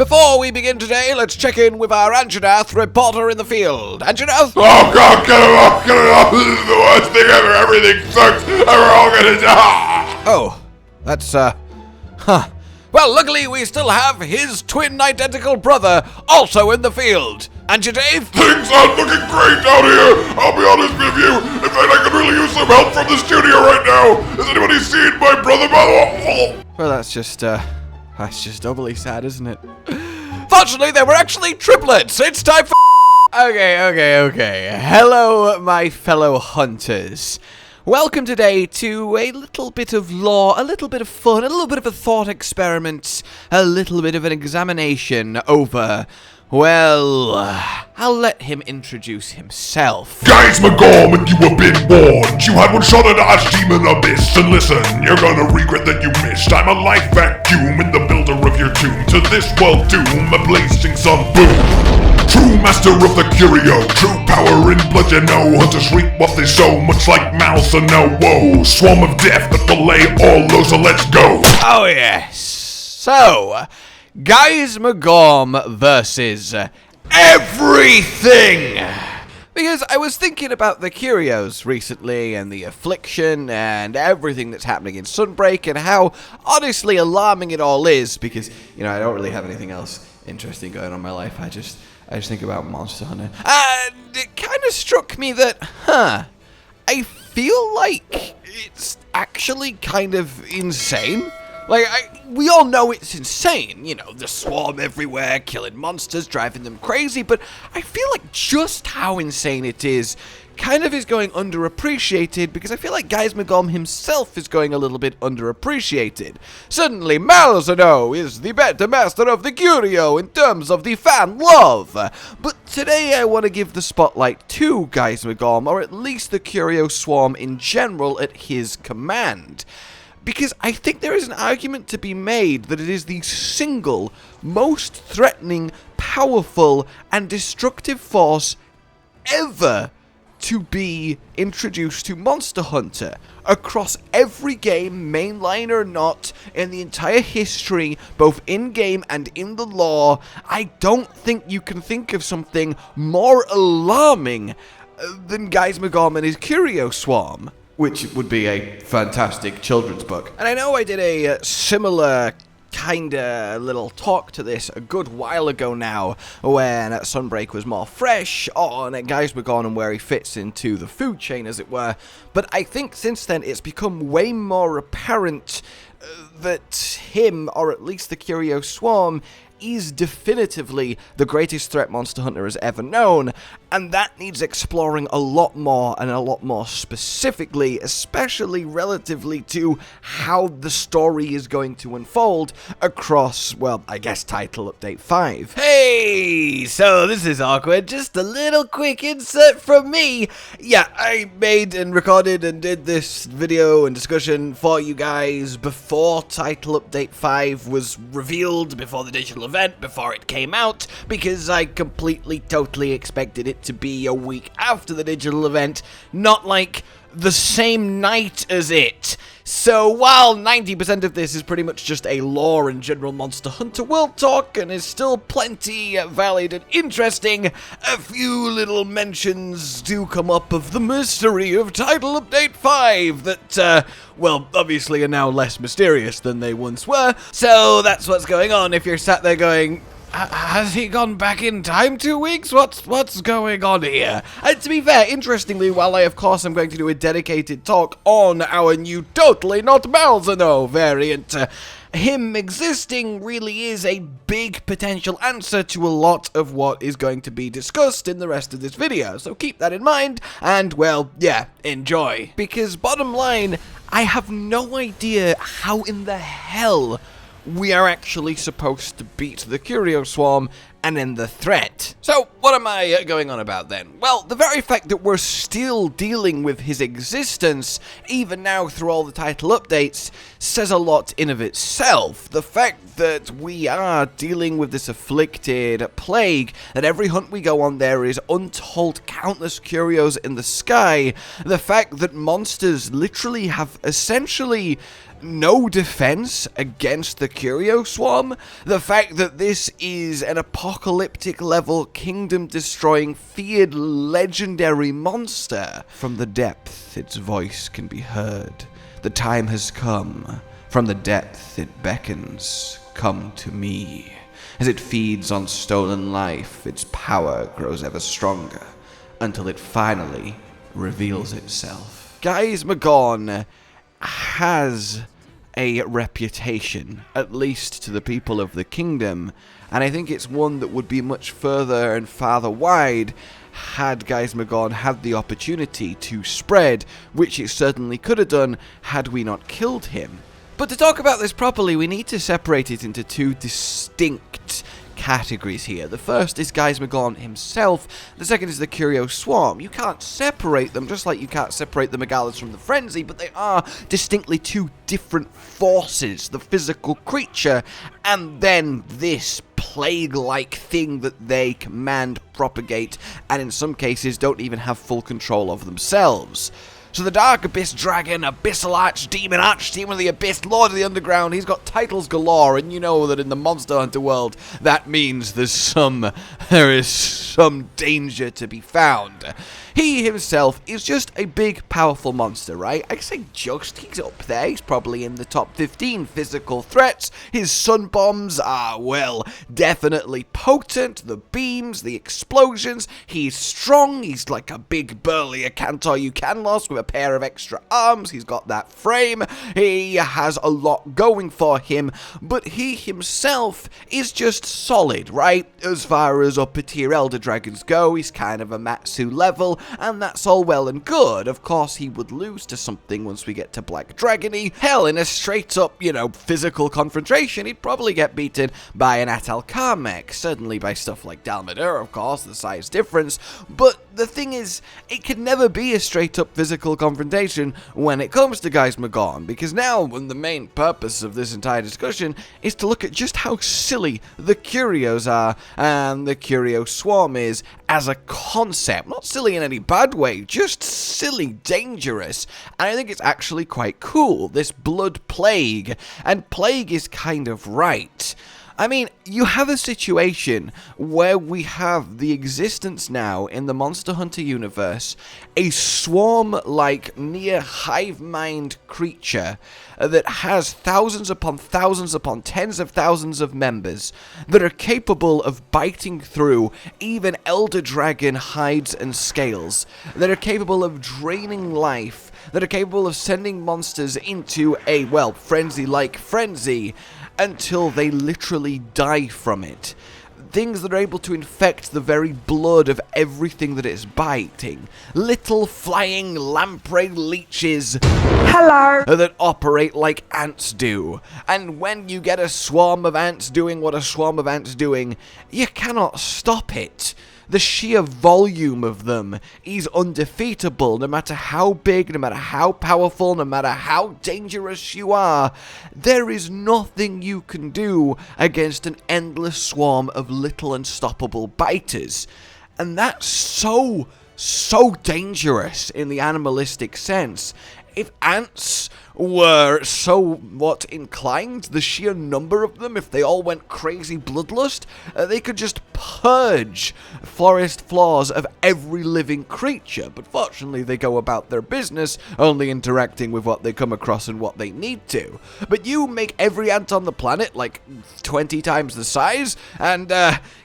Before we begin today, let's check in with our Anjanath reporter in the field. Anjanath? Oh God, get him off, get him off! This is the worst thing ever, everything sucks, and we're all gonna die! Oh, that's, Well, luckily we still have his twin identical brother also in the field. Anjanath? Things aren't looking great out here, I'll be honest with you. In fact, I could really use some help from the studio right now. Has anybody seen my brother? Well, that's just doubly sad, isn't it? Fortunately, they were actually triplets. It's time for... Okay. Hello, my fellow hunters. Welcome today to a little bit of lore, a little bit of fun, a little bit of a thought experiment, a little bit of an examination over... Well, I'll let him introduce himself. Gaismagorm, and you have been warned. You had one shot at Archdemon Abyss, and listen, you're gonna regret that you missed. I'm a life vacuum in the builder of your tomb. To this world doom, a blazing sun boom. True master of the Qurio, true power in blood, you know. Hunters reap what they sow, much like mouths and no woe. Swarm of death that fillet all low, so let's go. Oh yes. So, Gaismagorm versus everything! Because I was thinking about the Qurios recently and the affliction and everything that's happening in Sunbreak and how honestly alarming it all is because, you know, I don't really have anything else interesting going on in my life. I just think about Monster Hunter. And it kind of struck me that, I feel like it's actually kind of insane. Like, we all know it's insane, you know, the swarm everywhere, killing monsters, driving them crazy, but I feel like just how insane it is kind of is going underappreciated, because I feel like Gaismagorm himself is going a little bit underappreciated. Suddenly, Malzeno is the better master of the Qurio in terms of the fan love. But today I want to give the spotlight to Gaismagorm, or at least the Qurio swarm in general at his command. Because I think there is an argument to be made that it is the single most threatening, powerful, and destructive force ever to be introduced to Monster Hunter across every game, mainline or not, in the entire history, both in-game and in the lore. I don't think you can think of something more alarming than Gaismagorm and his Qurio swarm, which would be a fantastic children's book. And I know I did a similar kinda little talk to this a good while ago now, when Sunbreak was more fresh on Gaismagorm and where he fits into the food chain, as it were. But I think since then it's become way more apparent that him, or at least the Qurio swarm, is definitively the greatest threat Monster Hunter has ever known, and that needs exploring a lot more and a lot more specifically, especially relatively to how the story is going to unfold across, well, I guess Title Update 5. Hey, so this is awkward, just a little quick insert from me. Yeah, I made and recorded and did this video and discussion for you guys before Title Update 5 was revealed, before the digital event, before it came out, because I completely, totally expected it to be a week after the digital event, not like the same night as it. So while 90% of this is pretty much just a lore and general Monster Hunter world talk and is still plenty valid and interesting, a few little mentions do come up of the mystery of Title Update 5 that, well, obviously are now less mysterious than they once were. So that's what's going on if you're sat there going, has he gone back in time 2 weeks? What's going on here? And to be fair, interestingly, while I of course am going to do a dedicated talk on our new Totally Not Malzeno variant, him existing really is a big potential answer to a lot of what is going to be discussed in the rest of this video. So keep that in mind and, well, yeah, enjoy. Because bottom line, I have no idea how in the hell we are actually supposed to beat the Qurio swarm and in the threat. So, what am I going on about then? Well, the very fact that we're still dealing with his existence, even now through all the title updates, says a lot in of itself. The fact that we are dealing with this afflicted plague, that every hunt we go on there is untold countless Qurios in the sky, the fact that monsters literally have essentially no defense against the Qurio swarm, the fact that this is an apocalyptic level, kingdom destroying, feared legendary monster. From the depth its voice can be heard. The time has come. From the depth it beckons. Come to me. As it feeds on stolen life, its power grows ever stronger, until it finally reveals itself. Gaismagorm has a reputation, at least to the people of the kingdom, and I think it's one that would be much further and farther wide had Gaismagorm had the opportunity to spread, which it certainly could have done had we not killed him. But to talk about this properly, we need to separate it into two distinct categories here. The first is Gaismagorm himself, the second is the Qurio swarm. You can't separate them, just like you can't separate the Megalas from the Frenzy, but they are distinctly two different forces, the physical creature, and then this plague-like thing that they command, propagate, and in some cases don't even have full control of themselves. So the Dark Abyss Dragon, Abyssal Archdemon of the Abyss, Lord of the Underground, he's got titles galore, and you know that in the Monster Hunter world, that means there is some danger to be found. He himself is just a big, powerful monster, right? I say just, he's up there, he's probably in the top 15 physical threats. His sun bombs are, well, definitely potent, the beams, the explosions, he's strong, he's like a big burly Akantor Ukanlos with a pair of extra arms, he's got that frame, he has a lot going for him, but he himself is just solid, right? As far as upper tier Elder Dragons go, he's kind of a Matsu level, and that's all well and good. Of course, he would lose to something once we get to Black Dragony. Hell, in a straight up, physical confrontation, he'd probably get beaten by an Atal Karmek, certainly by stuff like Dalmadur, of course, the size difference, but the thing is, it can never be a straight up physical confrontation when it comes to Gaismagorm, because now the main purpose of this entire discussion is to look at just how silly the Qurios are, and the Qurio swarm is as a concept. Not silly in any bad way, just silly, dangerous, and I think it's actually quite cool, this blood plague, and plague is kind of right. I mean, you have a situation where we have the existence now in the Monster Hunter universe, a swarm-like near hive mind creature that has thousands upon tens of thousands of members that are capable of biting through even Elder Dragon hides and scales, that are capable of draining life, that are capable of sending monsters into a, well, frenzy-like frenzy, until they literally die from it. Things that are able to infect the very blood of everything that it's biting. Little flying lamprey leeches. Hello! That operate like ants do. And when you get a swarm of ants doing what a swarm of ants doing, you cannot stop it. The sheer volume of them is undefeatable, no matter how big, no matter how powerful, no matter how dangerous you are. There is nothing you can do against an endless swarm of little unstoppable biters. And that's so dangerous in the animalistic sense. If ants were somewhat inclined, the sheer number of them, if they all went crazy bloodlust, they could just purge forest floors of every living creature, but fortunately they go about their business, only interacting with what they come across and what they need to. But you make every ant on the planet like 20 times the size, and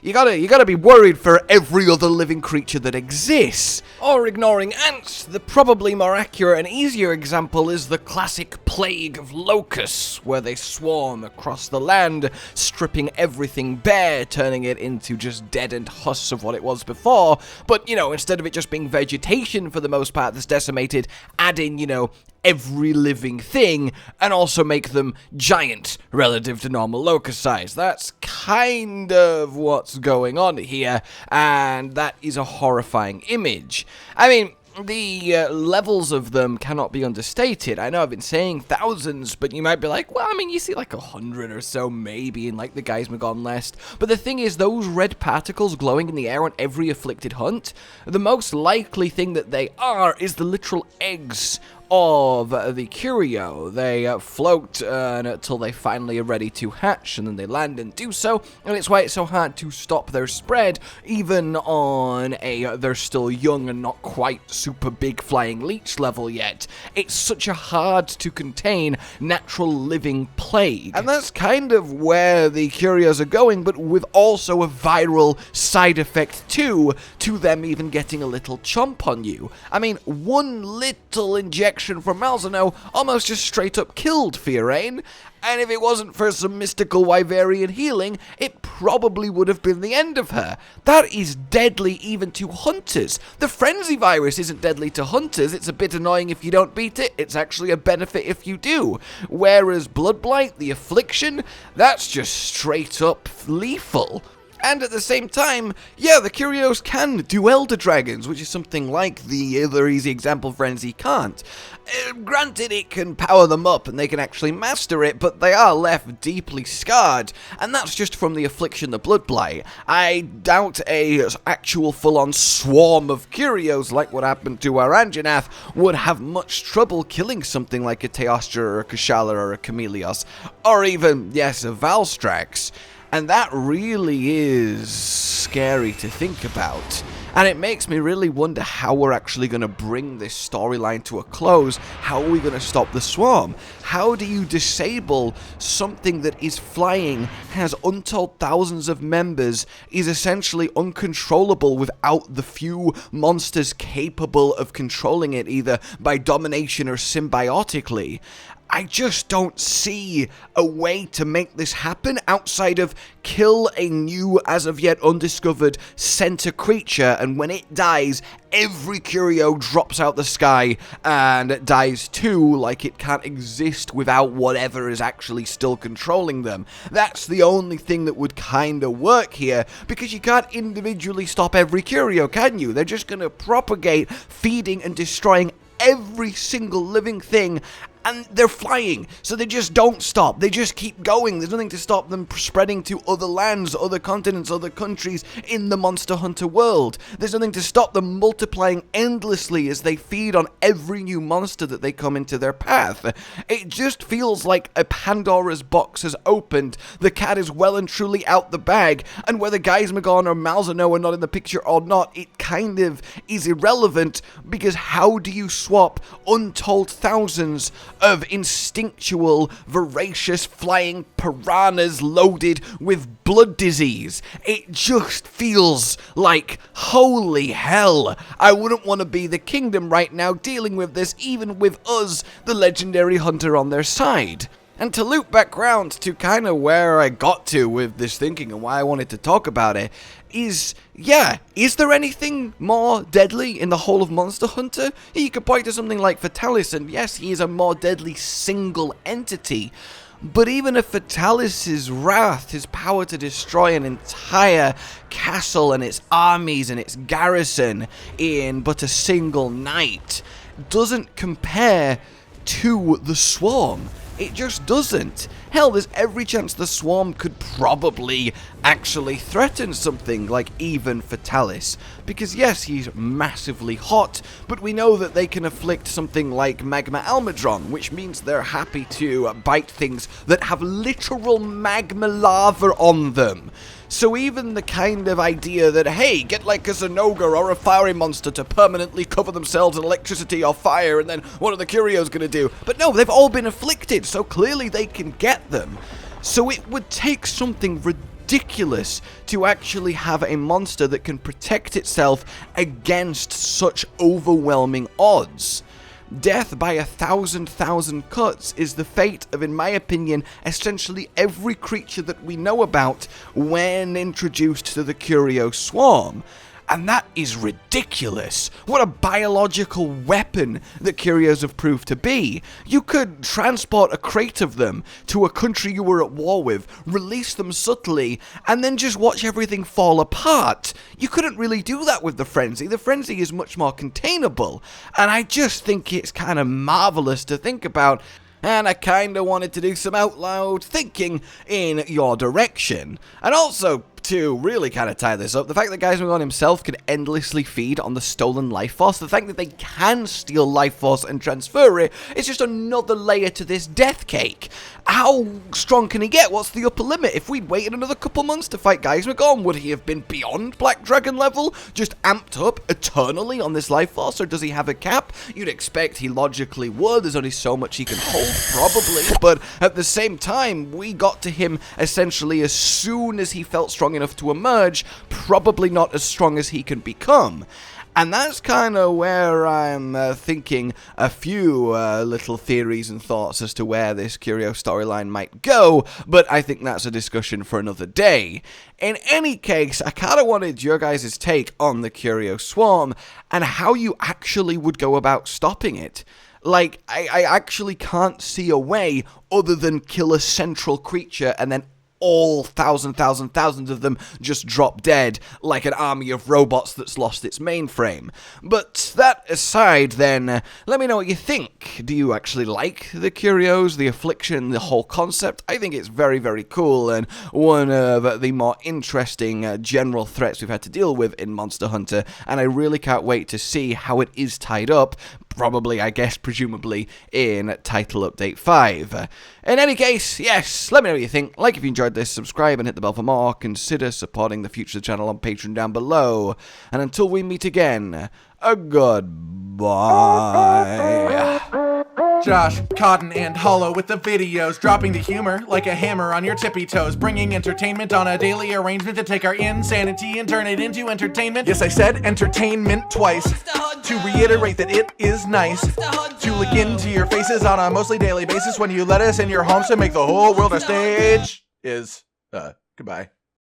you gotta be worried for every other living creature that exists. Or ignoring ants, the probably more accurate and easier example is the classic classic plague of locusts, where they swarm across the land, stripping everything bare, turning it into just deadened husks of what it was before. But, you know, instead of it just being vegetation for the most part that's decimated, add in, you know, every living thing, and also make them giant relative to normal locust size. That's kind of what's going on here, and that is a horrifying image. I mean, the levels of them cannot be understated. I know I've been saying thousands, but you might be like, well, I mean, you see like 100 or so maybe in like the Gaismagorm list. But the thing is, those red particles glowing in the air on every afflicted hunt, the most likely thing that they are is the literal eggs of the Qurio. They float until they finally are ready to hatch, and then they land and do so, and it's why it's so hard to stop their spread, even on a they're still young and not quite super big flying leech level yet. It's such a hard to contain natural living plague, and that's kind of where the Qurios are going, but with also a viral side effect too, to them even getting a little chomp on you. I mean, one little injection from Malzeno almost just straight up killed Fiorane, and if it wasn't for some mystical Wyverian healing, it probably would have been the end of her. That is deadly even to hunters. The frenzy virus isn't deadly to hunters, it's a bit annoying if you don't beat it, it's actually a benefit if you do. Whereas Blood Blight, the affliction, that's just straight up lethal. And at the same time, yeah, the Qurios can do Elder Dragons, which is something like the other easy example Frenzy can't. Granted, it can power them up and they can actually master it, but they are left deeply scarred, and that's just from the affliction, the Blood Blight. I doubt a actual full-on swarm of Qurios, like what happened to our Anjanath, would have much trouble killing something like a Teostra or a Kushala or a Chameleos, or even, yes, a Valstrax. And that really is scary to think about. And it makes me really wonder how we're actually going to bring this storyline to a close. How are we going to stop the swarm? How do you disable something that is flying, has untold thousands of members, is essentially uncontrollable without the few monsters capable of controlling it, either by domination or symbiotically? I just don't see a way to make this happen outside of kill a new, as of yet undiscovered, center creature, and when it dies, every Qurio drops out the sky and dies too, like it can't exist without whatever is actually still controlling them. That's the only thing that would kinda work here, because you can't individually stop every Qurio, can you? They're just gonna propagate, feeding and destroying every single living thing, and they're flying, so they just don't stop. They just keep going. There's nothing to stop them spreading to other lands, other continents, other countries in the Monster Hunter world. There's nothing to stop them multiplying endlessly as they feed on every new monster that they come into their path. It just feels like a Pandora's box has opened. The cat is well and truly out the bag, and whether Gaismagorm or Malzeno are not in the picture or not, it kind of is irrelevant, because how do you swap untold thousands of instinctual, voracious, flying piranhas loaded with blood disease? It just feels like, holy hell, I wouldn't want to be the kingdom right now dealing with this, even with us, the legendary hunter, on their side. And to loop back round to kind of where I got to with this thinking and why I wanted to talk about it, is, yeah, is there anything more deadly in the whole of Monster Hunter? You could point to something like Fatalis, and yes, he is a more deadly single entity, but even if Fatalis' wrath, his power to destroy an entire castle and its armies and its garrison in but a single night, doesn't compare to the Swarm. It just doesn't. Hell, there's every chance the Swarm could probably actually threaten something like even Fatalis. Because yes, he's massively hot, but we know that they can afflict something like Magma Almudron, which means they're happy to bite things that have literal magma lava on them. So even the kind of idea that, hey, get like a Zinogre or a fiery monster to permanently cover themselves in electricity or fire, and then what are the Qurios gonna do? But no, they've all been afflicted, so clearly they can get them. So it would take something ridiculous to actually have a monster that can protect itself against such overwhelming odds. death by 1,000 cuts is the fate of, in my opinion, essentially every creature that we know about when introduced to the Qurio swarm. And that is ridiculous. What a biological weapon that Qurios have proved to be. You could transport a crate of them to a country you were at war with, release them subtly, and then just watch everything fall apart. You couldn't really do that with the Frenzy. The Frenzy is much more containable. And I just think it's kind of marvelous to think about. And I kinda wanted to do some out loud thinking in your direction. And also, to really kind of tie this up, the fact that Gaismagorm himself can endlessly feed on the stolen life force, the fact that they can steal life force and transfer it, is just another layer to this death cake. How strong can he get? What's the upper limit? If we'd waited another couple months to fight Gaismagorm, would he have been beyond Black Dragon level? Just amped up eternally on this life force, or does he have a cap? You'd expect he logically would. There's only so much he can hold, probably. But at the same time, we got to him essentially as soon as he felt strong enough to emerge, probably not as strong as he can become. And that's kind of where I'm thinking a few little theories and thoughts as to where this Qurio storyline might go, but I think that's a discussion for another day. In any case, I kind of wanted your guys' take on the Qurio swarm and how you actually would go about stopping it. Like, I actually can't see a way other than kill a central creature and then all thousands of them just drop dead like an army of robots that's lost its mainframe. But that aside then, let me know what you think. Do you actually like the Qurios, the Affliction, the whole concept? I think it's very, very cool and one of the more interesting general threats we've had to deal with in Monster Hunter, and I really can't wait to see how it is tied up. Probably, I guess, presumably, in Title Update 5. In any case, yes, let me know what you think. Like if you enjoyed this, subscribe and hit the bell for more. Consider supporting the future of the channel on Patreon down below. And until we meet again, a goodbye. Josh, Cotton, and Hollow with the videos, dropping the humor like a hammer on your tippy toes, bringing entertainment on a daily arrangement to take our insanity and turn it into entertainment. Yes, I said entertainment twice, to reiterate that it is nice to look into your faces on a mostly daily basis when you let us in your homes to make the whole world a stage. Goodbye.